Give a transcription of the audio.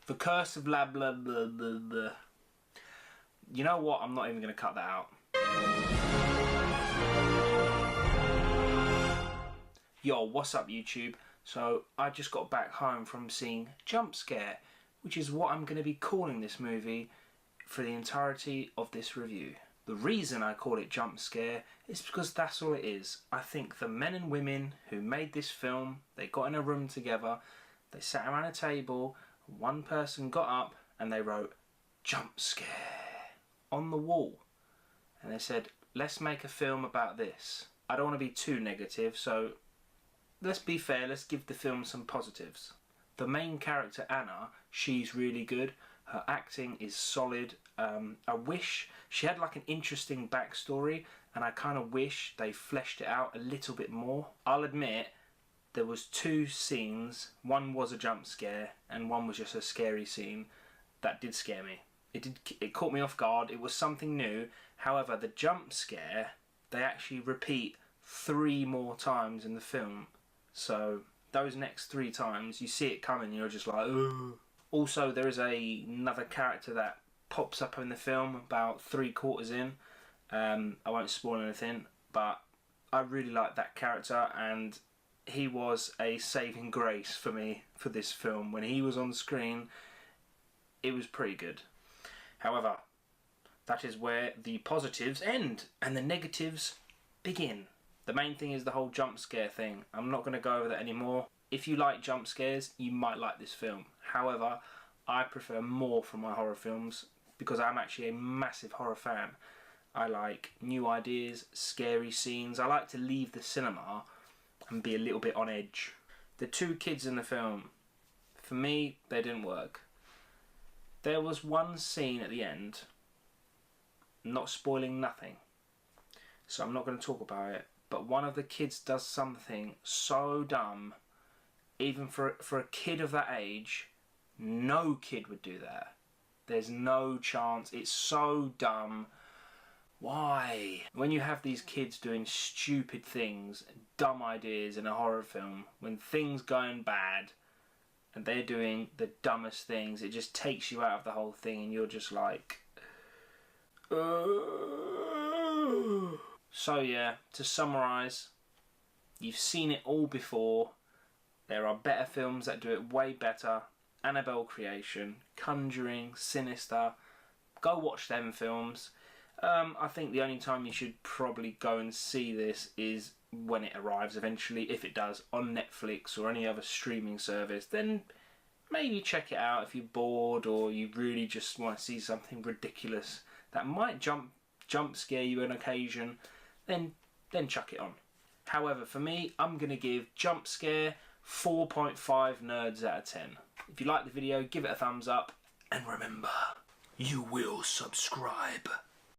The Curse of La Blah Blah Blah Blah. You know what? I'm not even going to cut that out. Yo, what's up YouTube? So I just got back home from seeing Jump Scare, which is what I'm going to be calling this movie for the entirety of this review. The reason I call it Jump Scare is because that's all it is. I think the men and women who made this film, they got in a room together, they sat around a table, one person got up and they wrote Jump Scare on the wall. And they said, let's make a film about this. I don't want to be too negative, so let's be fair, let's give the film some positives. The main character, Anna, she's really good. Her acting is solid. I wish she had like an interesting backstory, and I kind of wish they fleshed it out a little bit more. I'll admit, there was two scenes. One was a jump scare, and one was just a scary scene that did scare me. It caught me off guard. It was something new. However, the jump scare, they actually repeat 3 more times in the film. So those next 3 times, you see it coming, you're just like, ugh. Also, there is another character that pops up in the film about 3/4 in. I won't spoil anything, but I really like that character, and he was a saving grace for me for this film. When he was on screen, it was pretty good. However, that is where the positives end and the negatives begin. The main thing is the whole jump scare thing. I'm not going to go over that anymore. If you like jump scares, you might like this film. However, I prefer more from my horror films because I'm actually a massive horror fan. I like new ideas, scary scenes. I like to leave the cinema and be a little bit on edge. The 2 kids in the film, for me, they didn't work. There was one scene at the end, not spoiling nothing, so I'm not going to talk about it, but one of the kids does something so dumb, even for a kid of that age, no kid would do that. There's no chance. It's so dumb. Why? When you have these kids doing stupid things, dumb ideas in a horror film, when things going bad and they're doing the dumbest things, it just takes you out of the whole thing and you're just like, ugh. So yeah, to summarise, you've seen it all before. There are better films that do it way better. Annabelle Creation, Conjuring, Sinister. Go watch them films. I think the only time you should probably go and see this is when it arrives eventually, if it does, on Netflix or any other streaming service. Then maybe check it out if you're bored or you really just want to see something ridiculous that might jump scare you on occasion. Then chuck it on. However, for me, I'm going to give Jump Scare 4.5 nerds out of 10. If you like the video, give it a thumbs up, and remember, you will subscribe.